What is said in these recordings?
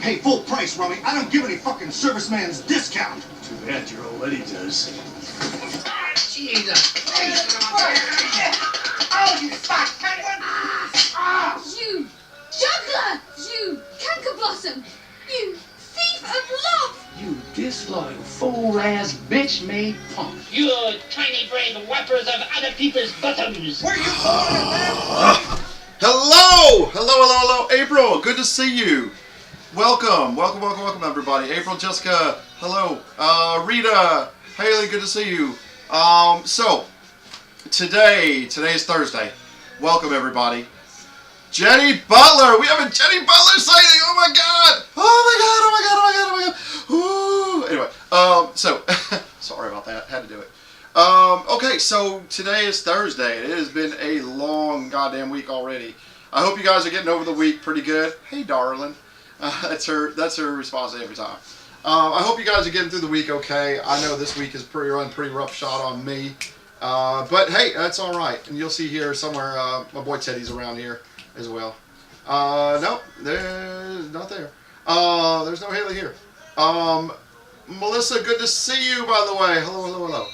Hey, full price, Rummy. I don't give any fucking serviceman's discount. Too bad your old lady does. Jesus. Oh, you fat penguin! You juggler! You canker blossom! You thief of love! You disloyal, fool-ass, bitch-made punk. You tiny brain wipers of other people's bottoms. Where you going, man? Hello, April. Good to see you. Welcome, everybody. April, Jessica, hello. Rita, Haley, good to see you. So today is Thursday. Welcome, everybody. Jenny Butler. We have a Jenny Butler sighting. Oh my god. Ooh. Anyway, so sorry about that. Had to do it. Okay, so today is Thursday. It has been a long goddamn week already. I hope you guys are getting over the week pretty good. Hey, darling. That's her response every time. I hope you guys are getting through the week okay. I know this week is pretty rough shot on me. But hey, that's all right. And you'll see here somewhere, my boy Teddy's around here as well. Nope, there's not there. There's no Haley here. Melissa, good to see you, by the way. Hello.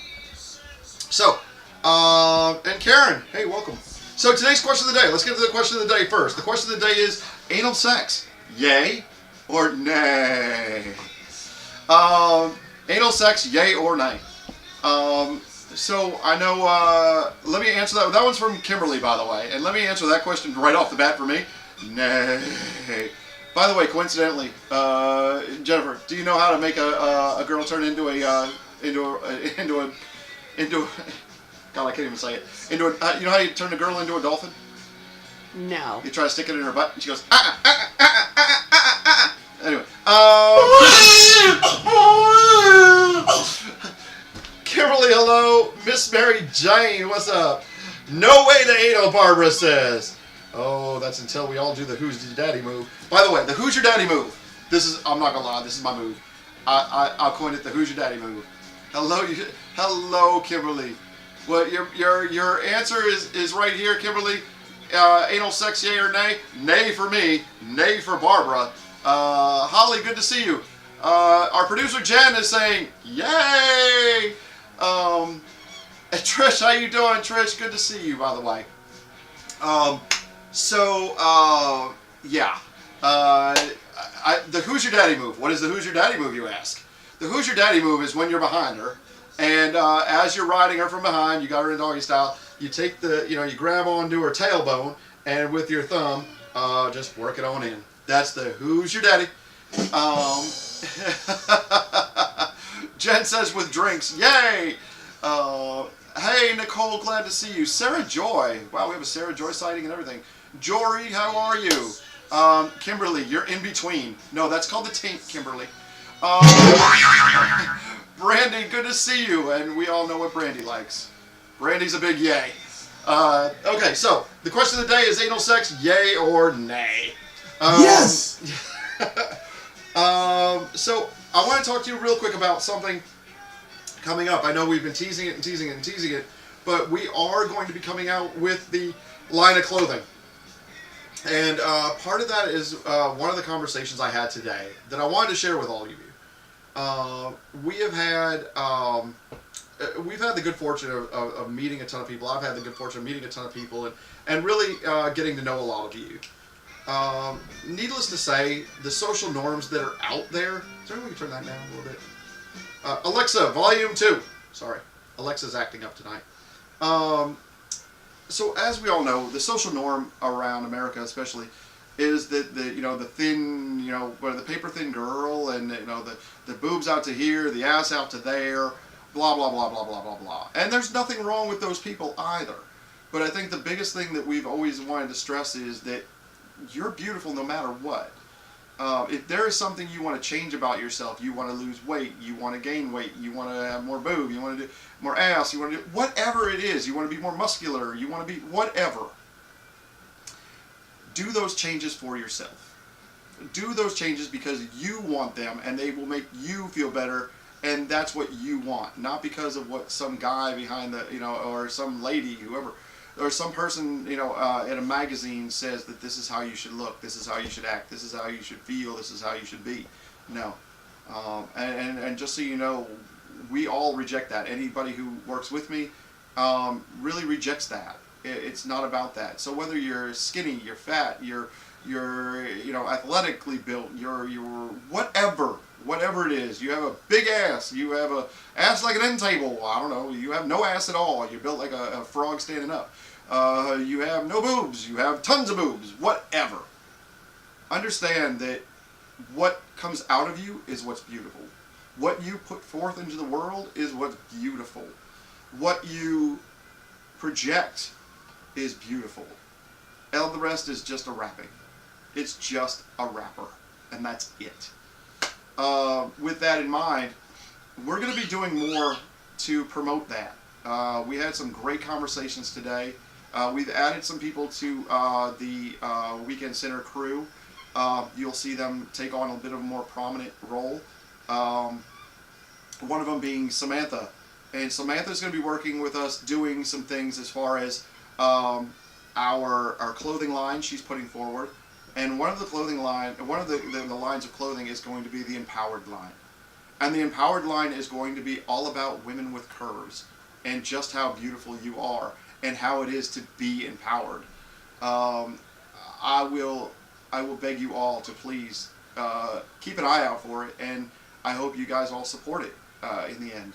So, and Karen, hey, welcome. So today's question of the day, let's get to the question of the day first. The question of the day is, anal sex, yay or nay? Anal sex, yay or nay? So I know, let me answer that. That one's from Kimberly, by the way. And let me answer that question right off the bat for me. Nay. By the way, coincidentally, Jennifer, do you know how to make a girl turn into a God, I can't even say it. You know how you turn a girl into a dolphin? No. You try to stick it in her butt, and she goes, Anyway, Kimberly, hello. Miss Mary Jane, what's up? No way to anal, Barbara says. Oh, that's until we all do the Who's Your Daddy move. By the way, the Who's Your Daddy move. I'm not gonna lie, this is my move. I'll coin it the Who's Your Daddy move. Hello, Kimberly. Well, your answer is right here, Kimberly. Anal sex, yay or nay? Nay for me. Nay for Barbara. Holly, good to see you. Our producer Jen is saying yay. And Trish, how you doing, Trish? Good to see you, by the way. Yeah. The Who's Your Daddy move. What is the Who's Your Daddy move, you ask? The Who's Your Daddy move is when you're behind her, and as you're riding her from behind, you got her in doggy style, you take you grab onto her tailbone, and with your thumb, just work it on in. That's the Who's Your Daddy. Jen says with drinks, yay! Hey, Nicole, glad to see you. Sarah Joy. Wow, we have a Sarah Joy sighting and everything. Jory, how are you? Kimberly, you're in between. No, that's called the taint, Kimberly. Brandy, good to see you. And we all know what Brandy likes. Brandy's a big yay. Okay, so the question of the day is anal sex, yay or nay? Yes! So I want to talk to you real quick about something coming up. I know we've been teasing it, but we are going to be coming out with the line of clothing. And part of that is one of the conversations I had today that I wanted to share with all of you. We've had the good fortune of meeting a ton of people. I've had the good fortune of meeting a ton of people and really getting to know a lot of you. Needless to say, the social norms that are out there. Is there any way we can turn that down a little bit? Alexa, volume 2. Sorry, Alexa's acting up tonight. So as we all know, the social norm around America, especially, is that the thin, the paper thin girl, and the boobs out to here, the ass out to there, blah blah blah blah blah blah blah. And there's nothing wrong with those people either. But I think the biggest thing that we've always wanted to stress is that you're beautiful no matter what. If there is something you want to change about yourself, you want to lose weight, you want to gain weight, you want to have more boob, you want to do more ass, you want to do whatever it is, you want to be more muscular, you want to be whatever. Do those changes for yourself. Do those changes because you want them and they will make you feel better, and that's what you want, not because of what some guy behind the, or some lady, whoever, or some person, in a magazine says that this is how you should look, this is how you should act, this is how you should feel, this is how you should be. No. And just so you know, we all reject that. Anybody who works with me really rejects that. It's not about that. So whether you're skinny, you're fat, you're athletically built, you're whatever it is, you have a big ass, you have a ass like an end table, I don't know, you have no ass at all, you're built like a frog standing up, you have no boobs, you have tons of boobs, whatever. Understand that what comes out of you is what's beautiful. What you put forth into the world is what's beautiful. What you project is beautiful. All the rest is just a wrapping. It's just a wrapper, and that's it. With that in mind, we're going to be doing more to promote that. We had some great conversations today. We've added some people to the Weekend Center crew. You'll see them take on a bit of a more prominent role. One of them being Samantha. And Samantha's going to be working with us doing some things as far as our clothing line she's putting forward. And one of the lines of clothing is going to be the Empowered line. And the Empowered line is going to be all about women with curves and just how beautiful you are and how it is to be empowered. I will beg you all to please keep an eye out for it, and I hope you guys all support it in the end.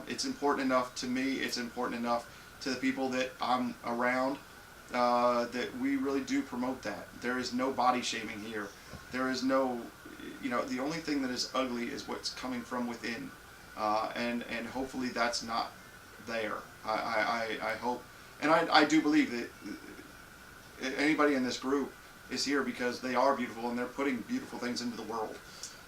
It's important enough to me, it's important enough to the people that I'm around, that we really do promote that. There is no body shaming here. There is no, the only thing that is ugly is what's coming from within, and hopefully that's not there. I hope, and I do believe that anybody in this group is here because they are beautiful and they're putting beautiful things into the world.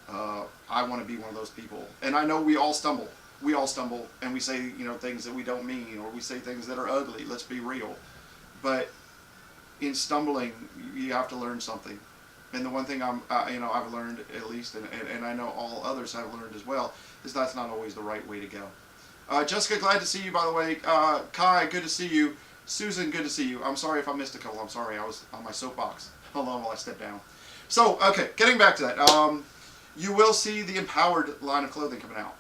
I want to be one of those people, and I know we all stumble. We all stumble, and we say things that we don't mean, or we say things that are ugly. Let's be real. But in stumbling, you have to learn something. And the one thing I've learned, at least, and I know all others have learned as well, is that's not always the right way to go. Jessica, glad to see you, by the way. Kai, good to see you. Susan, good to see you. I'm sorry if I missed a couple. I'm sorry, I was on my soapbox. Hold on while I step down. So, okay, getting back to that. You will see the Empowered line of clothing coming out.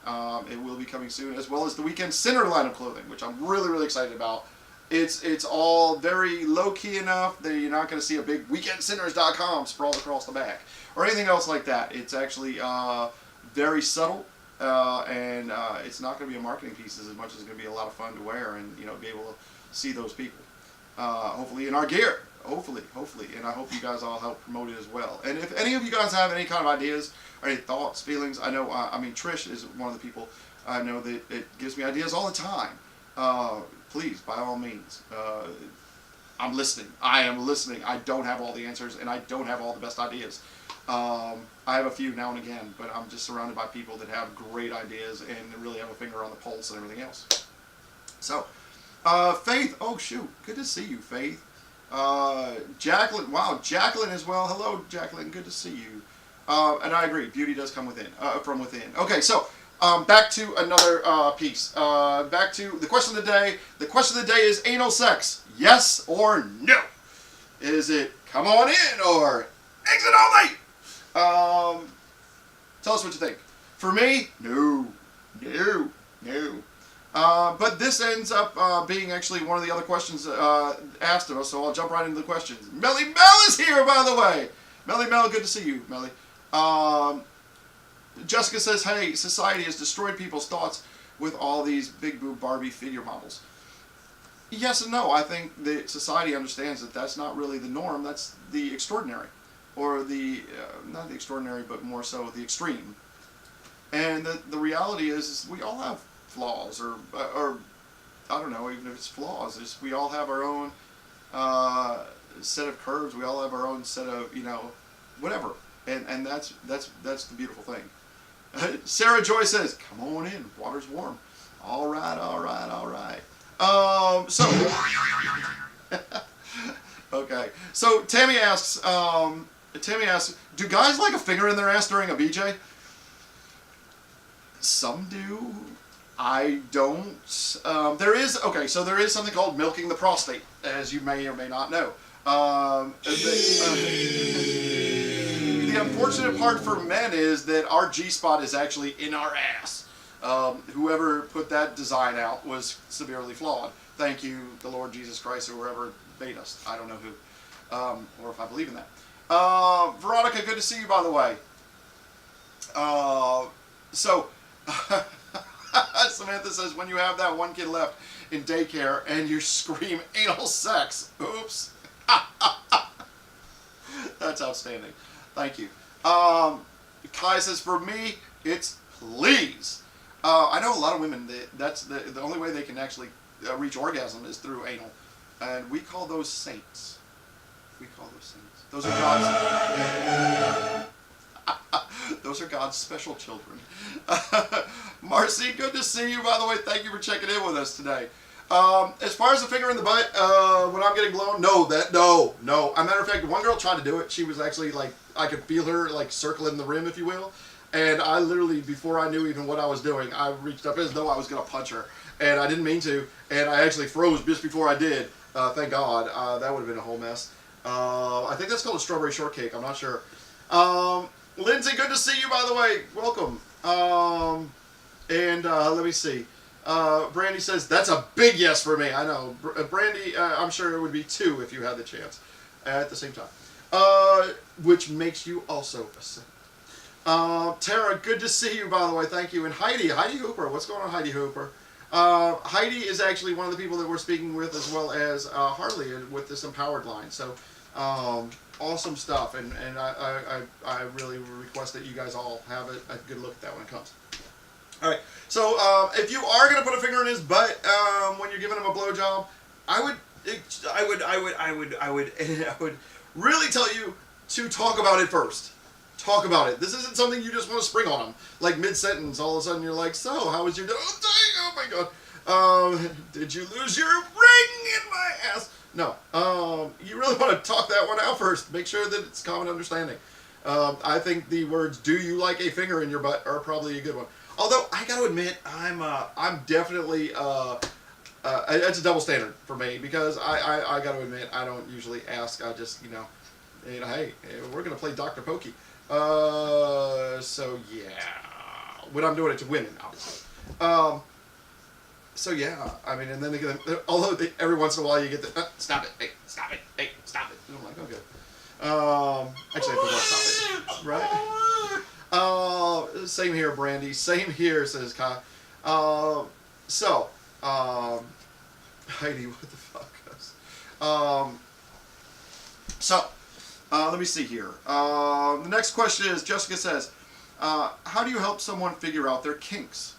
It will be coming soon, as well as the Weekend Center line of clothing, which I'm really, really excited about. It's all very low-key enough that you're not going to see a big weekendcenters.com sprawled across the back or anything else like that. It's actually very subtle, and it's not going to be a marketing piece as much as it's going to be a lot of fun to wear and be able to see those people. Hopefully in our gear. Hopefully, and I hope you guys all help promote it as well. And if any of you guys have any kind of ideas or any thoughts, feelings, I know, Trish is one of the people I know that it gives me ideas all the time. Please, by all means, I'm listening. I am listening. I don't have all the answers, and I don't have all the best ideas. I have a few now and again, but I'm just surrounded by people that have great ideas and really have a finger on the pulse and everything else. So, Faith, oh shoot, good to see you, Faith. Jacqueline, wow, Jacqueline as well. Hello, Jacqueline, good to see you. And I agree, beauty does come within, from within. Okay, so back to another piece. Back to the question of the day. The question of the day is anal sex, yes or no? Is it come on in or exit only? Tell us what you think. For me, no. But this ends up being actually one of the other questions asked of us, so I'll jump right into the questions. Melly Mel is here, by the way. Melly Mel, good to see you, Melly. Jessica says, hey, society has destroyed people's thoughts with all these big boob Barbie figure models. Yes and no. I think that society understands that that's not really the norm. That's the extraordinary. Or the, not the extraordinary, but more so the extreme. And the reality is we all have flaws, or I don't know, even if it's flaws, it's, we all have our own set of curves. We all have our own set of, whatever. And that's the beautiful thing. Sarah Joy says, come on in, water's warm. All right. Okay. So Tammy asks, do guys like a finger in their ass during a BJ? Some do. I don't. There is something called milking the prostate, as you may or may not know. The unfortunate part for men is that our G-spot is actually in our ass. Whoever put that design out was severely flawed. Thank you, the Lord Jesus Christ, or whoever made us. I don't know who, or if I believe in that. Veronica, good to see you, by the way. Samantha says, when you have that one kid left in daycare and you scream anal sex. Oops. That's outstanding. Thank you. Kai says, for me, it's please. I know a lot of women, that's the only way they can actually reach orgasm is through anal. And we call those saints. We call those saints. Those are God's... Those are God's special children. Marcy, good to see you, by the way. Thank you for checking in with us today. As far as the finger in the butt, when I'm getting blown, no. As a matter of fact, one girl tried to do it. She was actually like, I could feel her like circling the rim, if you will. And I literally, before I knew even what I was doing, I reached up as though I was going to punch her. And I didn't mean to. And I actually froze just before I did. Thank God. That would have been a whole mess. I think that's called a strawberry shortcake. I'm not sure. Lindsay, good to see you, by the way. Welcome. Let me see. Brandy says, that's a big yes for me. I know. Brandy, I'm sure it would be 2 if you had the chance at the same time. Which makes you also a saint. Tara, good to see you, by the way. Thank you. And Heidi Hooper. What's going on, Heidi Hooper? Heidi is actually one of the people that we're speaking with, as well as Harley with this Empowered line. So, awesome stuff. And I really request that you guys all have a good look at that when it comes. All right. So, if you are going to put a finger in his butt when you're giving him a blowjob, I would really tell you to talk about it first. Talk about it. This isn't something you just want to spring on him. Like mid-sentence, all of a sudden you're like, so, how was your day? Oh my God. Did you lose your ring in my ass? No. You really want to talk that one out first. Make sure that it's common understanding. I think the words, do you like a finger in your butt, are probably a good one. Although, I got to admit, I'm definitely, it's a double standard for me, because I got to admit, I don't usually ask. I just, hey, we're going to play Dr. Pokey. So yeah, when I'm doing it to women, obviously. So yeah, I mean, and then although every once in a while you get the, stop it, hey, stop it, hey, stop it. And I'm like, okay. Actually, I forgot stop it, right? Same here, Brandy. Same here, says Kai. Heidi, what the fuck, guys? Let me see here. The next question is, Jessica says, how do you help someone figure out their kinks?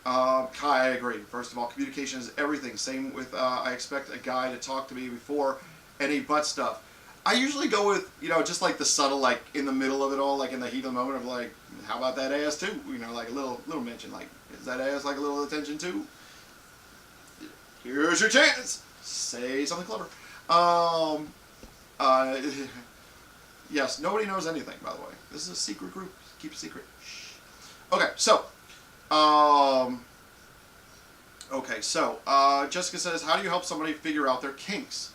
Kai, I agree. First of all, communication is everything. Same with, I expect a guy to talk to me before any butt stuff. I usually go with, just like the subtle, like in the middle of it all, like in the heat of the moment of like, how about that ass too? Like a little mention, like, is that ass like a little attention too? Here's your chance. Say something clever. Yes, nobody knows anything, by the way. This is a secret group. Keep it secret. Shh. Okay, so, Jessica says, how do you help somebody figure out their kinks?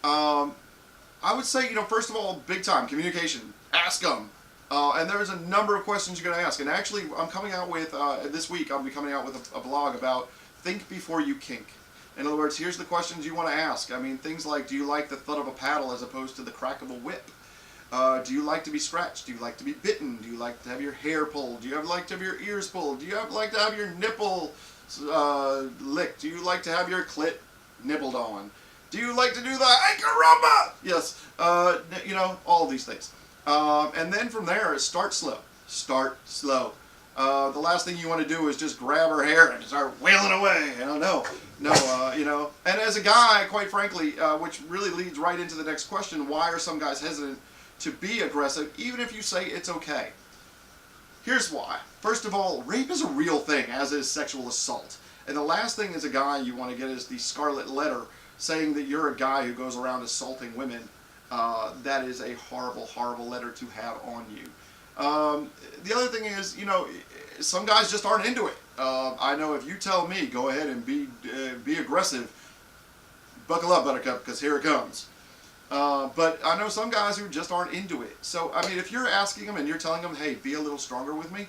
I would say, first of all, big time, communication. Ask them. And there's a number of questions you're going to ask. And actually, I'm coming out with, this week, I'll be coming out with a blog about think before you kink. In other words, here's the questions you want to ask. I mean, things like, do you like the thud of a paddle as opposed to the crack of a whip? Do you like to be scratched? Do you like to be bitten? Do you like to have your hair pulled? Do you like to have your ears pulled? Do you like to have your nipple licked? Do you like to have your clit nibbled on? Do you like to do the ay caramba? Yes, all of these things. And then from there, start slow. Start slow. The last thing you want to do is just grab her hair and start wailing away. No. And as a guy, quite frankly, which really leads right into the next question, why are some guys hesitant to be aggressive, even if you say it's okay? Here's why. First of all, rape is a real thing, as is sexual assault. And the last thing as a guy you want to get is the scarlet letter saying that you're a guy who goes around assaulting women. That is a horrible, horrible letter to have on you. The other thing is, some guys just aren't into it. I know if you tell me, go ahead and be aggressive, buckle up, Buttercup, because here it comes. But I know some guys who just aren't into it. So, I mean, if you're asking them and you're telling them, hey, be a little stronger with me,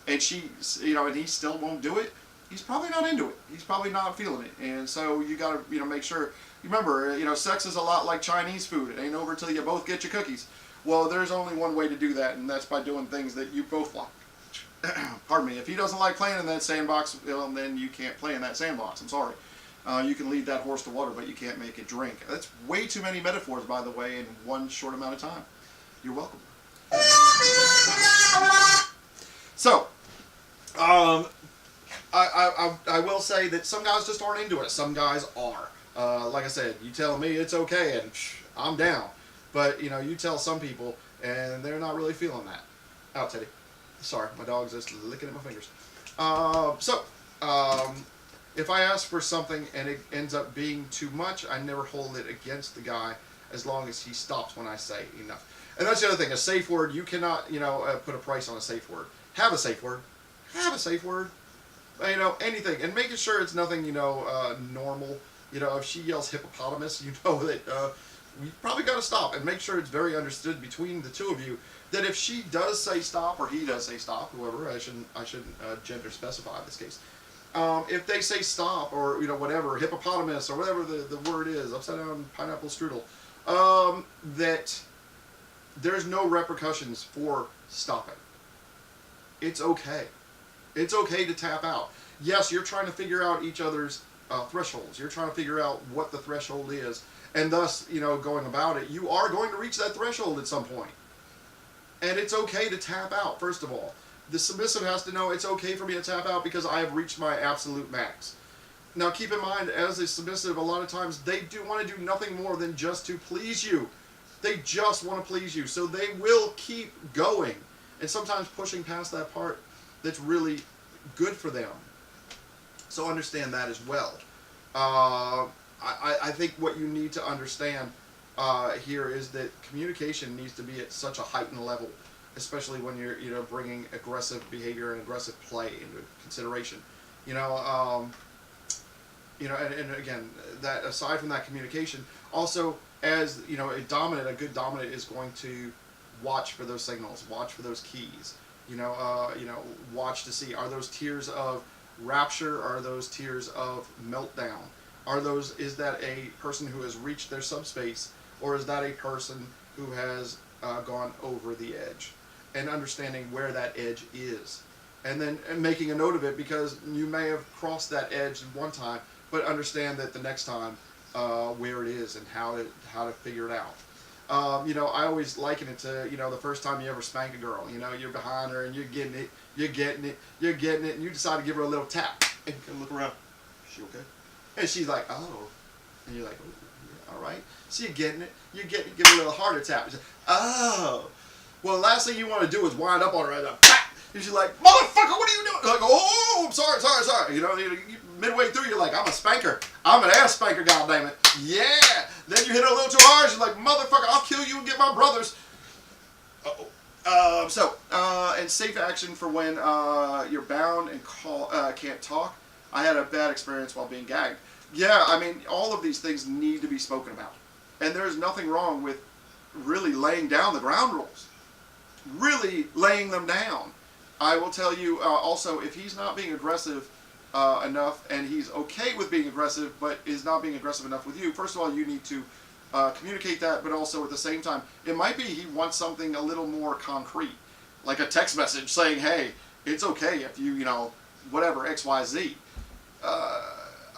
and and he still won't do it, he's probably not into it. He's probably not feeling it. And so you got to, make sure, remember, sex is a lot like Chinese food. It ain't over till you both get your cookies. Well, there's only one way to do that, and that's by doing things that you both like. Pardon me. If he doesn't like playing in that sandbox, then you can't play in that sandbox. I'm sorry. You can lead that horse to water, but you can't make it drink. That's way too many metaphors, by the way, in one short amount of time. You're welcome. So, I will say that some guys just aren't into it. Some guys are. Like I said, you tell me it's okay, and I'm down. But, you tell some people, and they're not really feeling that. Out, Teddy. Sorry, my dog's just licking at my fingers. If I ask for something and it ends up being too much, I never hold it against the guy as long as he stops when I say enough. And that's the other thing. A safe word, you cannot, put a price on a safe word. Have a safe word. Have a safe word. Anything. And making sure it's nothing, normal. If she yells hippopotamus, you know that you probably got to stop and make sure it's very understood between the two of you that if she does say stop or he does say stop, whoever, I shouldn't gender specify in this case. If they say stop or whatever, hippopotamus or whatever the word is, upside down pineapple strudel, that there's no repercussions for stopping. It's okay. It's okay to tap out. Yes, you're trying to figure out each other's thresholds. You're trying to figure out what the threshold is, and thus, going about it, you are going to reach that threshold at some point. And it's okay to tap out, first of all. The submissive has to know it's okay for me to tap out because I have reached my absolute max. Now, keep in mind, as a submissive, a lot of times they do want to do nothing more than just to please you. They just want to please you, so they will keep going. And sometimes pushing past that part that's really good for them. So understand that as well. I think what you need to understand here is that communication needs to be at such a heightened level, especially when you're bringing aggressive behavior and aggressive play into consideration. And again, that aside from that communication, also as a dominant, a good dominant is going to watch for those signals, watch for those keys. Watch to see, are those tears of rapture, are those tears of meltdown? Is that a person who has reached their subspace, or is that a person who has gone over the edge? And understanding where that edge is. And then making a note of it, because you may have crossed that edge one time, but understand that the next time where it is and how to figure it out. I always liken it to, the first time you ever spank a girl. You're behind her and you're getting it, and you decide to give her a little tap. And you can look around. Is she okay? And she's like, oh. And you're like, oh, all right. So you're getting it. Give her a little harder tap. She's like, oh. Well, the last thing you want to do is wind up on her and she's like, motherfucker, what are you doing? Like, oh, I'm sorry. Midway through, you're like, I'm a spanker. I'm an ass spanker, goddammit. Yeah. Then you hit her a little too hard. She's like, motherfucker, I'll kill you and get my brothers. And safe action for when you're bound and can't talk. I had a bad experience while being gagged. Yeah, I mean, all of these things need to be spoken about. And there's nothing wrong with really laying down the ground rules. Really laying them down. I will tell you also, if he's not being aggressive enough, and he's okay with being aggressive, but is not being aggressive enough with you, first of all, you need to communicate that, but also at the same time, it might be he wants something a little more concrete, like a text message saying, hey, it's okay if you, whatever, X, Y, Z.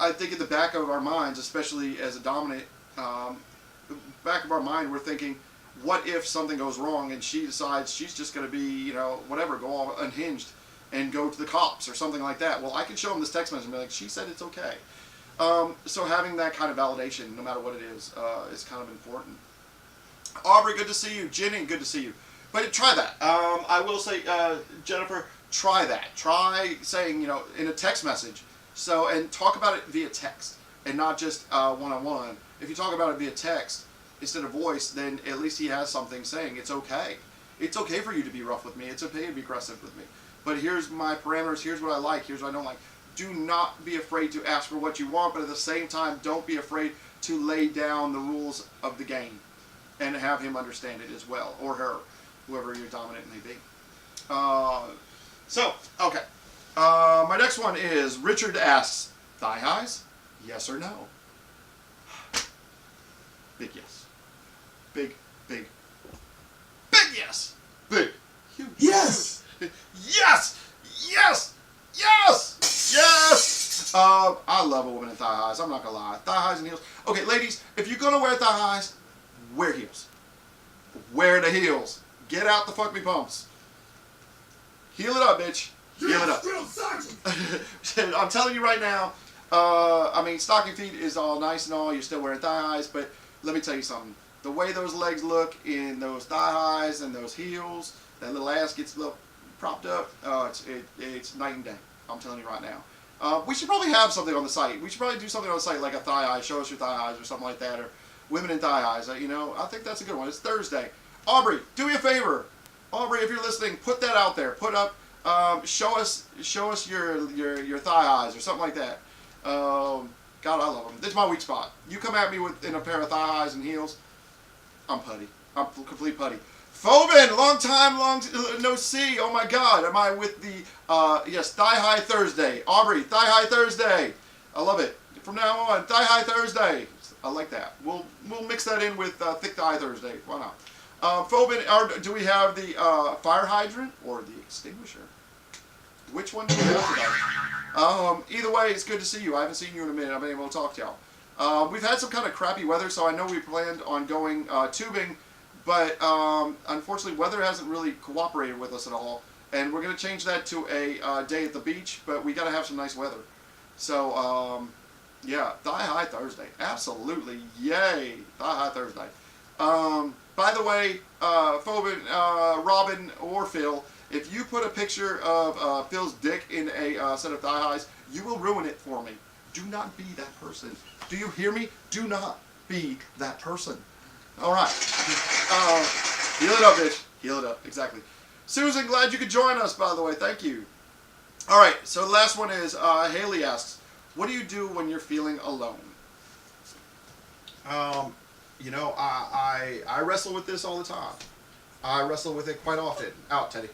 I think in the back of our minds, especially as a dominant, the back of our mind, we're thinking, what if something goes wrong and she decides she's just going to be, whatever, go all unhinged and go to the cops or something like that. Well, I can show him this text message and be like, she said it's okay. So having that kind of validation, no matter what it is kind of important. Aubrey, good to see you. Jenny, good to see you. But try that. I will say, Jennifer, try that. Try saying, in a text message. So, and talk about it via text and not just one-on-one. If you talk about it via text instead of voice, then at least he has something saying it's okay. It's okay for you to be rough with me. It's okay to be aggressive with me. But here's my parameters. Here's what I like. Here's what I don't like. Do not be afraid to ask for what you want, but at the same time, don't be afraid to lay down the rules of the game and have him understand it as well, or her, whoever your dominant may be. Okay. My next one is Richard asks, thigh highs? Yes or no? Big yes. Big yes. Big. Huge. Yes. Yes. Yes. Yes. Yes. I love a woman in thigh highs. I'm not gonna lie. Thigh highs and heels. Okay, ladies, if you're gonna wear thigh highs, wear heels. Wear the heels. Get out the fuck me pumps. Heel it up, bitch. Heel it up. I'm telling you right now. I mean, stocking feet is all nice and all. You're still wearing thigh highs, but let me tell you something. The way those legs look in those thigh highs and those heels, that little ass gets a little propped up. It's night and day. I'm telling you right now. We should probably have something on the site. We should probably do something on the site like a thigh high. Show us your thigh highs or something like that, or women in thigh highs. You know, I think that's a good one. It's Thursday. Aubrey, do me a favor. Aubrey, if you're listening, put that out there. Put up. Show us your thigh highs or something like that. God, I love them. This is my weak spot. You come at me in a pair of thigh highs and heels, I'm putty. I'm complete putty. Phobin, long no see. Oh my God, am I with the yes, Thigh High Thursday? Aubrey, Thigh High Thursday. I love it. From now on, Thigh High Thursday. I like that. We'll mix that in with Thick Thigh Thursday. Why not? Phobin, do we have the fire hydrant or the extinguisher? Which one do we have today? Either way, it's good to see you. I haven't seen you in a minute. I've been able to talk to y'all. We've had some kind of crappy weather, so I know we planned on going tubing, but unfortunately, weather hasn't really cooperated with us at all. And we're going to change that to a day at the beach, but we got to have some nice weather. So, yeah, Thigh High Thursday. Absolutely. Yay. Thigh High Thursday. By the way, Phobin, Robin, or Phil, if you put a picture of Phil's dick in a set of thigh highs, you will ruin it for me. Do not be that person. Do you hear me? Do not be that person. All right. Heal it up, bitch. Heal it up. Exactly. Susan, glad you could join us, by the way. Thank you. All right. So the last one is Haley asks, what do you do when you're feeling alone? You know, I wrestle with this all the time. I wrestle with it quite often. Out, Teddy.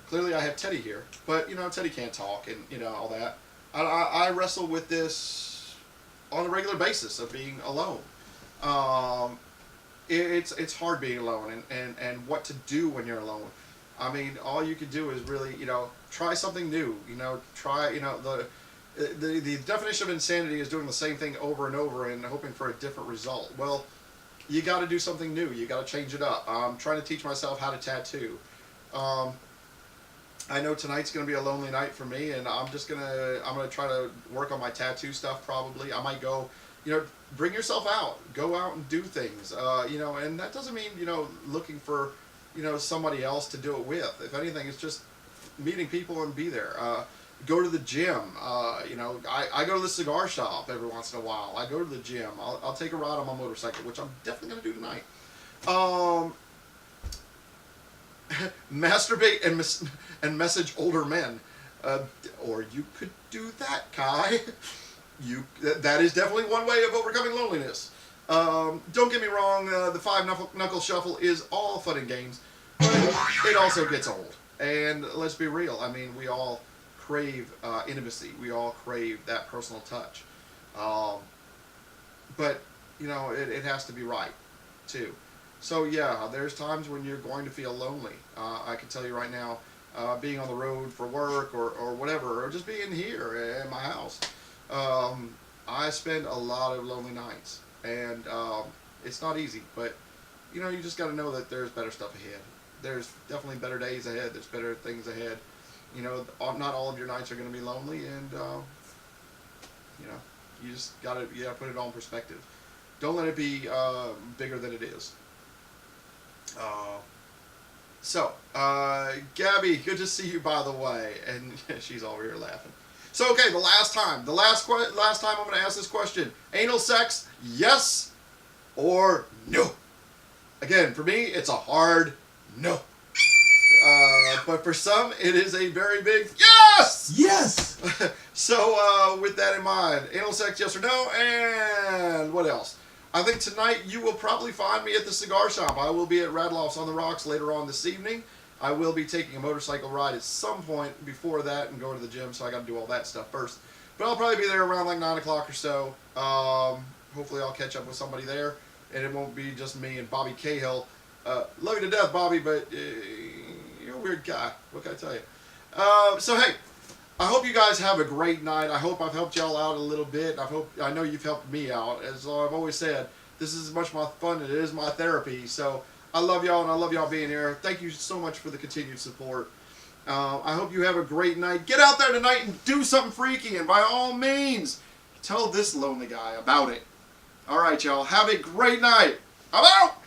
Clearly I have Teddy here, but, you know, Teddy can't talk and, you know, all that. I wrestle with this on a regular basis of being alone. It's hard being alone and what to do when you're alone. I mean, all you can do is really, you know, try something new. You know, try, you know, the definition of insanity is doing the same thing over and over and hoping for a different result. Well, you got to do something new. You got to change it up. I'm trying to teach myself how to tattoo. I know tonight's going to be a lonely night for me, and I'm gonna try to work on my tattoo stuff probably. I might go, you know, bring yourself out. Go out and do things. You know, and that doesn't mean, you know, looking for, you know, somebody else to do it with. If anything, it's just meeting people and be there. Go to the gym. You know, I go to the cigar shop every once in a while. I go to the gym. I'll take a ride on my motorcycle, which I'm definitely going to do tonight. Masturbate and message older men. Or you could do that, Kai. That is definitely one way of overcoming loneliness. Don't get me wrong, the five knuckle shuffle is all fun and games, but it also gets old. And let's be real, I mean, we all crave intimacy. We all crave that personal touch. But, you know, it has to be right, too. So, yeah, there's times when you're going to feel lonely. I can tell you right now, being on the road for work or whatever, or just being here in my house, I spend a lot of lonely nights. And it's not easy, but, you know, you just got to know that there's better stuff ahead. There's definitely better days ahead. There's better things ahead. You know, not all of your nights are going to be lonely, and, you know, you just got to put it all in perspective. Don't let it be bigger than it is. Gabby, good to see you, by the way, and she's over here laughing. So, okay, the last time I'm going to ask this question: anal sex, yes or no? Again, for me, it's a hard no. But for some, it is a very big yes! Yes! So, with that in mind, anal sex, yes or no? And what else? I think tonight you will probably find me at the cigar shop. I will be at Radloff's on the Rocks later on this evening. I will be taking a motorcycle ride at some point before that and going to the gym, so I got to do all that stuff first. But I'll probably be there around like 9 o'clock or so. Hopefully I'll catch up with somebody there, and it won't be just me and Bobby Cahill. Love you to death, Bobby, but you're a weird guy. What can I tell you? So, hey, I hope you guys have a great night. I hope I've helped y'all out a little bit. I know you've helped me out. As I've always said, this is as much my fun as it is my therapy. So I love y'all, and I love y'all being here. Thank you so much for the continued support. I hope you have a great night. Get out there tonight and do something freaky, and by all means, tell this lonely guy about it. All right, y'all. Have a great night. I'm out.